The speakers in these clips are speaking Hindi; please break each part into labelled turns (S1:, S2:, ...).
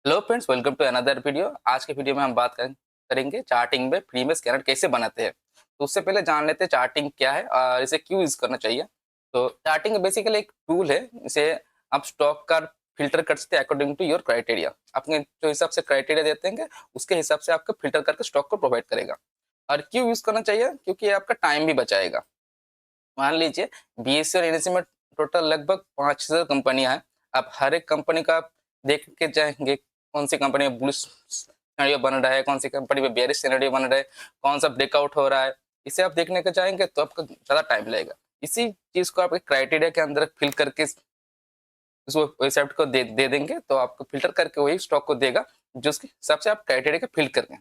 S1: Hello friends, welcome to another video. आज के वीडियो में हम बात करेंगे चार्टिंग में फ्री में स्कैनर कैसे बनाते हैं। तो उससे पहले जान लेते हैं चार्टिंग क्या है और इसे क्यों यूज करना चाहिए। तो चार्टिंग बेसिकली एक टूल है। इसे आप स्टॉक का फिल्टर कर सकते हैं अकॉर्डिंग टू योर क्राइटेरिया। अपने जो हिसाब से क्राइटेरिया देते हैं उसके हिसाब से आपको फिल्टर करके स्टॉक को प्रोवाइड करेगा। और क्यों यूज करना चाहिए? क्योंकि ये आपका टाइम भी बचाएगा। मान लीजिए बीएससी और एनएससी में टोटल लगभग 5,000 कंपनियां हैं। आप हर एक कंपनी का आप देख के जाएंगे कौन सी कंपनी में बुलिश सिनेरियो बन रहा है, कौन सी कंपनी में बेयरिश सिनेरियो बन रहा है, कौन सा ब्रेकआउट हो रहा है। इसे आप देखने के जाएंगे तो आपको ज्यादा टाइम लगेगा। इसी चीज को आप एक क्राइटेरिया के अंदर फिल करके उस वेबसाइट को दे देंगे तो आपको फिल्टर करके वही स्टॉक को देगा जो उसके हिसाब से आप क्राइटेरिया के फिल करके।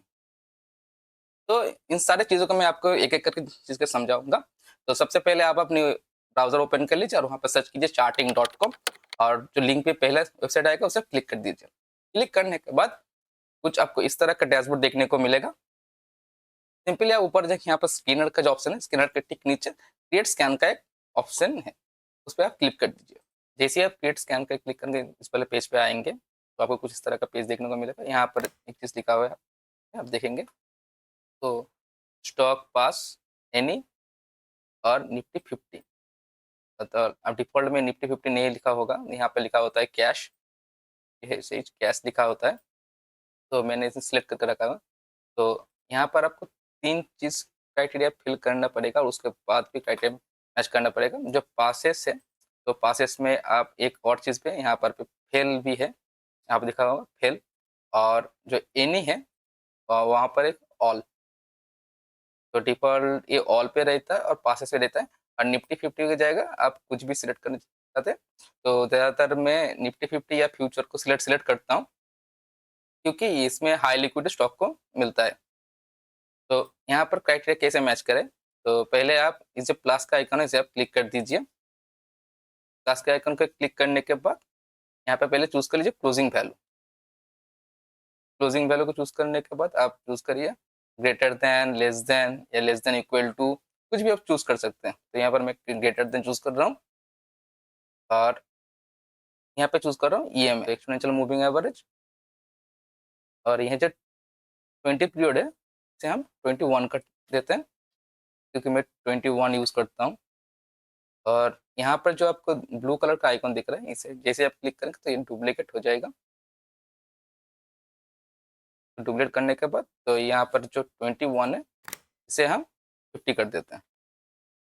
S1: तो इन सारी चीज़ों को मैं आपको एक-एक करके चीज़ के समझाऊँगा। तो सबसे पहले आप अपनी ब्राउज़र ओपन कर लीजिए और वहाँ पे सर्च कीजिए charting.com और जो लिंक पे पहला वेबसाइट आएगा उसे क्लिक कर दीजिए। क्लिक करने के बाद कुछ आपको इस तरह का डैशबोर्ड देखने को मिलेगा। सिंपली आप ऊपर देखिए यहाँ पर स्कैनर का जो ऑप्शन है, स्कैनर के ठीक नीचे क्रिएट स्कैन का एक ऑप्शन है, उस पे आप क्लिक कर दीजिए। जैसे ही आप क्रिएट स्कैन पे क्लिक करेंगे इस वाले पेज पे आएँगे, तो आपको कुछ इस तरह का पेज देखने को मिलेगा। यहाँ पर एक चीज़ लिखा हुआ है, आप देखेंगे तो स्टॉक पास एनी और निफ्टी 50। मतलब अब डिफ़ॉल्ट में निफ्टी 50 नहीं लिखा होगा, यहाँ पे लिखा होता है कैश, ये सही कैश लिखा होता है, तो मैंने इसे सिलेक्ट करके रखा हुआ। तो यहाँ पर आपको 3 चीज़ क्राइटेरिया फिल करना पड़ेगा और उसके बाद भी क्राइटेरिया मैच करना पड़ेगा। जो पासेस है, तो पासेस में आप एक और चीज़ पे यहाँ पर पे फेल भी है, यहाँ पे लिखा होगा फेल। और जो एनी है वहाँ पर एक ऑल। तो डिफ़ॉल्ट ये ऑल पे रहता है और पासेस पे रहता है। और निफ्टी 50 की जगह आप कुछ भी सिलेक्ट करना चाहते हैं, तो ज़्यादातर मैं निफ्टी 50 या फ्यूचर को सिलेक्ट करता हूँ, क्योंकि इसमें हाई लिक्विड स्टॉक को मिलता है। तो यहाँ पर क्राइटेरिया कैसे मैच करें? तो पहले आप इस जो प्लस का आइकन है इसे आप क्लिक कर दीजिए। प्लस के आइकन को क्लिक करने के बाद यहाँ पे पहले चूज़ कर लीजिए क्लोजिंग वैल्यू। क्लोजिंग वैल्यू को चूज़ करने के बाद आप चूज़ करिए ग्रेटर दैन, लेस दैन या लेस दैन इक्वल टू, कुछ भी आप चूज़ कर सकते हैं। तो यहाँ पर मैं ग्रेटर दैन चूज़ कर रहा हूँ और यहाँ पे चूज़ कर रहा हूँ ईएमए एक्सपोनेंशियल मूविंग एवरेज। और यह जो 20 पीरियड है इसे हम 21 कर देते हैं, क्योंकि मैं 21 यूज़ करता हूँ। और यहाँ पर जो आपको ब्लू कलर का आइकॉन दिख रहा है इसे जैसे आप क्लिक करेंगे तो ये डुप्लीकेट हो जाएगा। डुप्लीकेट करने के बाद तो यहाँ पर जो 21 है इसे हम 50 कर देते हैं।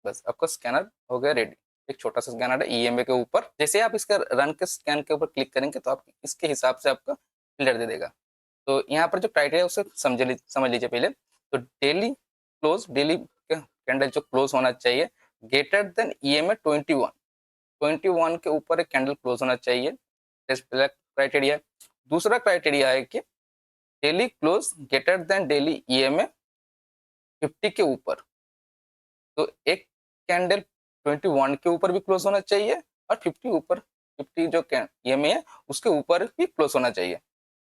S1: बस आपका स्कैनर हो गया रेडी। एक छोटा सा स्कैनर है ईएमए के ऊपर, जैसे आप इसका रन के स्कैन के ऊपर क्लिक करेंगे तो आप इसके हिसाब से आपका फिल्टर दे देगा। तो यहाँ पर जो क्राइटेरिया उसे समझ लीजिए पहले। तो डेली क्लोज, डेली कैंडल जो क्लोज होना चाहिए ग्रेटर देन ईएमए 21, 21 के ऊपर एक कैंडल क्लोज होना चाहिए। पहला क्राइटेरिया। दूसरा क्राइटेरिया है कि daily close greater than daily EMA 50 के ऊपर। तो एक कैंडल 21 के ऊपर भी क्लोज होना चाहिए और 50 ऊपर, 50 जो ईएमए है उसके ऊपर भी क्लोज होना चाहिए।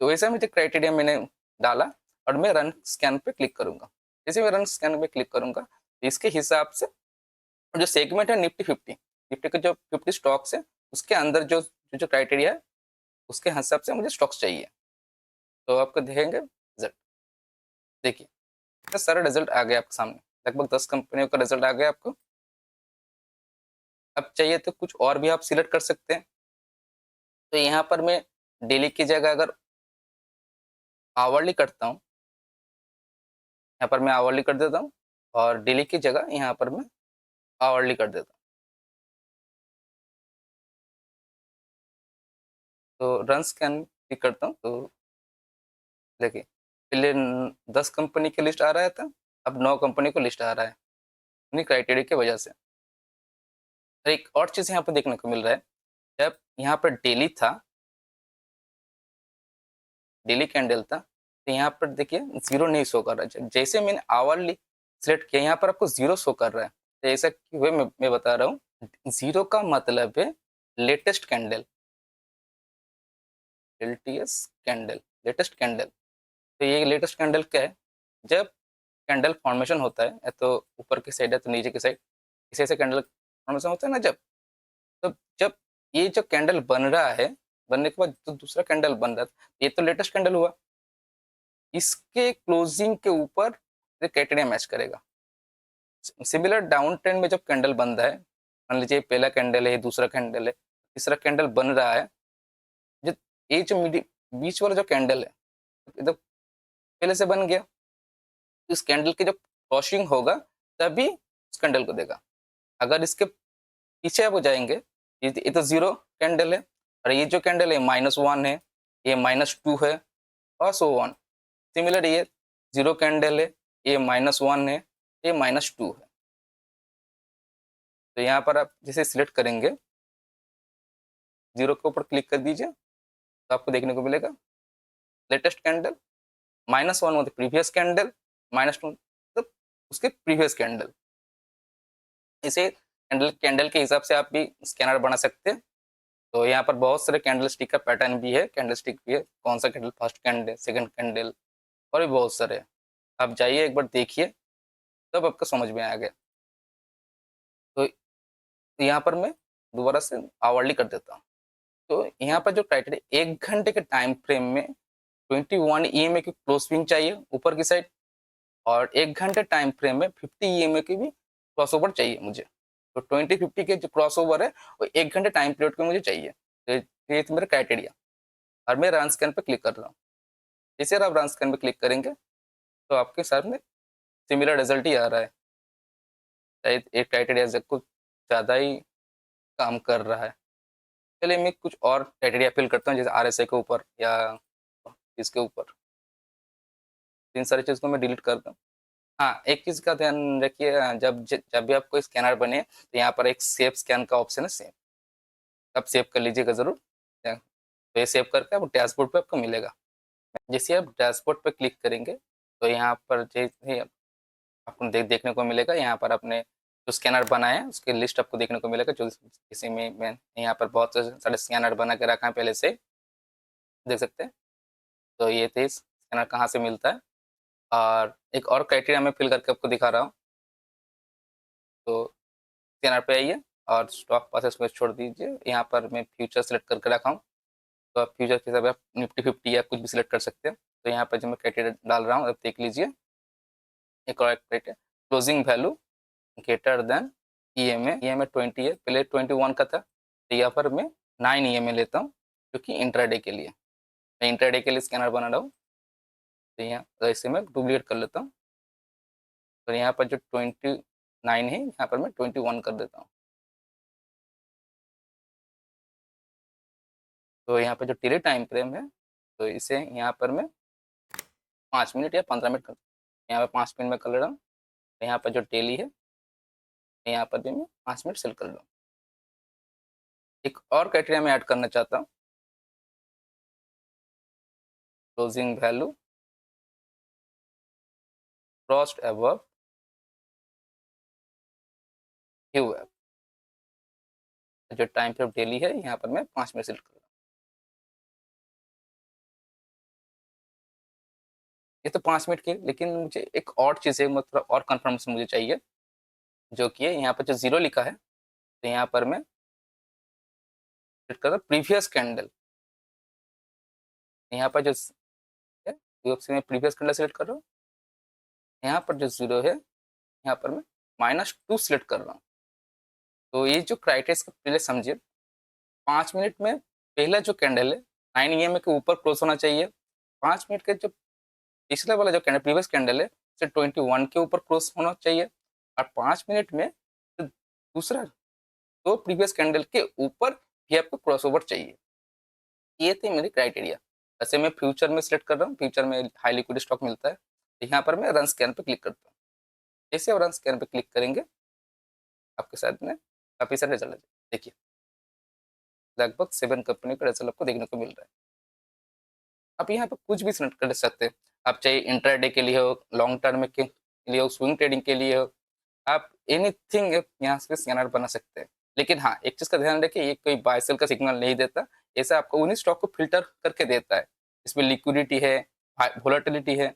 S1: तो वैसे मुझे क्राइटेरिया मैंने डाला और मैं रन स्कैन पे क्लिक करूंगा। जैसे मैं रन स्कैन पे क्लिक करूंगा तो इसके हिसाब से जो सेगमेंट है निफ्टी 50, निफ्टी के जो 50 स्टॉक्स है उसके अंदर जो जो क्राइटेरिया है उसके हिसाब से मुझे स्टॉक्स चाहिए। तो आपको देखेंगे रिजल्ट, देखिए इतना सारा रिजल्ट आ गया आपके सामने। लगभग 10 कंपनियों का रिजल्ट आ गया आपको। अब चाहिए तो कुछ और भी आप सिलेक्ट कर सकते हैं। तो यहाँ पर मैं डेली की जगह अगर आवरली करता हूँ, यहाँ पर मैं आवरली कर देता हूँ और डेली की जगह यहाँ पर मैं आवरली कर देता हूँ। तो रन स्कैन भी करता हूँ तो देखिए पहले 10 कंपनी की लिस्ट आ रहा था, अब 9 कंपनी को लिस्ट आ रहा है उन्हीं क्राइटेरिया की वजह से। और एक और चीज़ यहाँ पर देखने को मिल रहा है, जब यहाँ पर डेली था, डेली कैंडल था, तो यहाँ पर देखिए जीरो नहीं शो कर रहा है। जैसे मैंने आवरली सिलेक्ट किया यहाँ पर आपको जीरो शो कर रहा है। तो ऐसा क्यों है मैं बता रहा हूँ। जीरो का मतलब है latest candle, LTS candle, latest candle. तो ये लेटेस्ट कैंडल क्या है? जब कैंडल फॉर्मेशन होता है या तो ऊपर की साइड है तो नीचे की साइड, इसे ऐसे कैंडल फॉर्मेशन होता है ना, जब तो जब ये जो कैंडल बन रहा है बनने के बाद जो दूसरा कैंडल बन रहा था, ये तो लेटेस्ट कैंडल हुआ, इसके क्लोजिंग के ऊपर ये क्राइटेरिया मैच करेगा। सिमिलर डाउन ट्रेंड में जब कैंडल बन रहा है, मान लीजिए पहला कैंडल है, दूसरा कैंडल है, तीसरा कैंडल बन रहा है, जो ये जो बीच वाला जो कैंडल है एकदम पहले से बन गया, इस कैंडल के जब क्रॉसिंग होगा तभी उस कैंडल को देगा। अगर इसके पीछे आप जाएंगे, ये तो जीरो कैंडल है, और ये जो कैंडल है -1 है, ये -2 है, और सो ऑन। सिमिलर ये जीरो कैंडल है, ये -1 है, ये -2 है। तो यहाँ पर आप जैसे सिलेक्ट करेंगे, जीरो के ऊपर क्लिक कर दीजिए, तो आपको देखने को मिलेगा लेटेस्ट कैंडल, -1 मतलब प्रीवियस कैंडल, -2 मतलब उसके प्रीवियस कैंडल। इसे कैंडल कैंडल के हिसाब से आप भी स्कैनर बना सकते हैं। तो यहाँ पर बहुत सारे कैंडल स्टिक का पैटर्न भी है, कैंडल स्टिक भी है, कौन सा candle first candle, second candle, और भी बहुत सारे। आप जाइए एक बार देखिए, तब आपको समझ में आ गया। तो यहाँ पर मैं दोबारा से आवरली कर देता हूँ। तो यहाँ पर जो क्राइटेरिया, 1 घंटे के टाइम फ्रेम में 21 ईएमए की क्लोज स्विंग चाहिए ऊपर की साइड, और 1 घंटे टाइम फ्रेम में 50 ईएमए की भी क्रॉसओवर चाहिए मुझे। तो 20-50 के जो क्रॉसओवर है वो 1 घंटे टाइम पीरियड के मुझे चाहिए। तो ये तो मेरा क्राइटेरिया, और मैं रन स्कैन पे क्लिक कर रहा हूँ। जैसे आप रन स्कैन पे क्लिक करेंगे तो आपके सामने सिमिलर रिजल्ट ही आ रहा है, शायद एक क्राइटेरिया से कुछ ज़्यादा ही काम कर रहा है। चलिए मैं कुछ और क्राइटेरिया फिल करता हूँ, जैसे आरएसए के ऊपर या इसके ऊपर। इन सारी चीज़ को मैं डिलीट करता हूँ। हाँ, एक चीज़ का ध्यान रखिए, जब भी आपको स्कैनर बने तो यहाँ पर एक सेव स्कैन का ऑप्शन है, सेव, आप सेव कर लीजिएगा ज़रूर। तो ये सेव करके आप डैशबोर्ड पे आपको मिलेगा। जैसे आप डैशबोर्ड पे क्लिक करेंगे तो यहाँ पर जैसे आपको देखने को मिलेगा, यहाँ पर आपने जो स्कैनर बनाया है उसकी लिस्ट आपको देखने को मिलेगा। जो किसी में मैं यहाँ पर बहुत सारे स्कैनर बना के रखा है पहले से, देख सकते हैं। तो ये थे स्कैनर कहाँ से मिलता है, और एक और क्राइटेरिया मैं फिल करके आपको दिखा रहा हूँ। तो स्कैनर पे आइए और स्टॉक प्रोसेस को छोड़ दीजिए, यहाँ पर मैं फ्यूचर सेलेक्ट करके रखा हूँ। तो आप फ्यूचर के हिसाब से आप निफ्टी 50 या कुछ भी सिलेक्ट कर सकते हैं। तो यहाँ पर जो मैं क्राइटेरिया डाल रहा हूँ, आप देख लीजिए। एक और criteria, closing value greater than EMA, EMA 20 है, पहले 21 का था, तो यहाँ पर मैं 9 ईएमए लेता हूँ, क्योंकि इंट्राडे के लिए, मैं इंट्राडे के लिए स्कैनर बना रहा हूँ। तो यहाँ तो इसे मैं डुप्लीकेट कर लेता हूँ, तो यहाँ पर जो 29 है यहाँ पर मैं 21 कर देता हूँ। तो यहाँ पर जो डेली टाइम फ्रेम है, तो इसे यहाँ पर मैं 5 मिनट या 15 मिनट कर, यहाँ पर 5 मिनट में कर ले रहा हूँ। यहाँ पर जो डेली है, यहाँ पर भी मैं 5 मिनट सेल कर लूँ। एक और क्राइटेरिया मैं ऐड करना चाहता हूँ, closing value crossed above Q F, जो टाइम फ्रेम डेली है यहाँ पर मैं 5 मिनट सेल कर रहा हूँ। ये तो 5 मिनट की, लेकिन मुझे एक और चीज़ है, मतलब और कन्फर्मेशन मुझे चाहिए, जो कि है यहाँ पर जो जीरो लिखा है, तो यहाँ पर मैं सेट कर रहा हूँ प्रीवियस कैंडल। यहाँ पर जो है यूएफसी में प्रीवियस कैंडल सेलेक्ट कर रहा हूँ, यहाँ पर जो जीरो है यहाँ पर मैं -2 सेलेक्ट कर रहा हूँ। तो ये जो क्राइटेरिया पहले समझिए, 5 मिनट में पहला जो कैंडल है 9 ईएमए के ऊपर क्लोज होना चाहिए। 5 मिनट के जो पिछला वाला जो कैंडल प्रीवियस कैंडल है उसे 21 के ऊपर क्लोज होना चाहिए, और 5 मिनट में जो दूसरा तो प्रीवियस कैंडल के ऊपर भी आपको क्रॉसओवर चाहिए। ये थे मेरे क्राइटेरिया। वैसे मैं फ्यूचर में सिलेक्ट कर रहा हूँ, फ्यूचर में हाई लिक्विड स्टॉक मिलता है, तो यहाँ पर मैं रन स्कैन पे क्लिक करता हूँ। जैसे आप रन स्कैन पे क्लिक करेंगे, आपके साथ में काफ़ी सारे रिजल्ट देखिए, लगभग 7 कंपनी का रिजल्ट आपको देखने को मिल रहा है। आप यहाँ पर कुछ भी सिलेक्ट कर सकते हैं, आप चाहे इंट्राडे के लिए हो, लॉन्ग टर्म के लिए हो, स्विंग ट्रेडिंग के लिए हो, आप एनीथिंग यहाँ से स्कैनर बना सकते हैं। लेकिन हाँ, एक चीज़ का ध्यान रखिए, ये कोई बाय सेल का सिग्नल नहीं देता, ऐसा आपको उन्हीं स्टॉक को फिल्टर करके देता है। इसमें लिक्विडिटी है, वोलेटिलिटी है,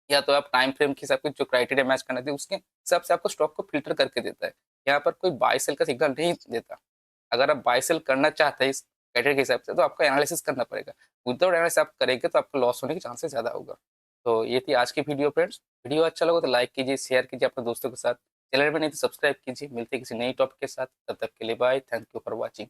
S1: या तो आप टाइम फ्रेम के हिसाब से जो क्राइटेरिया मैच करना चाहिए उसके हिसाब से आपको स्टॉक को फिल्टर करके देता है। यहाँ पर कोई बाय सेल का सिग्नल नहीं देता। अगर आप बाय सेल करना चाहते हैं इस क्राइटेरिया के हिसाब से, तो आपको एनालिसिस करना पड़ेगा। विदाउट एनालिसिस आप करेंगे तो आपको लॉस होने के चांसेस ज़्यादा होगा। तो ये थी आज की वीडियो फ्रेंड्स। वीडियो अच्छा लगा तो लाइक कीजिए, शेयर कीजिए अपने दोस्तों के साथ। चैनल में नहीं तो सब्सक्राइब कीजिए। मिलते हैं किसी नई टॉपिक के साथ, तब तक के लिए bye. Thank you for watching.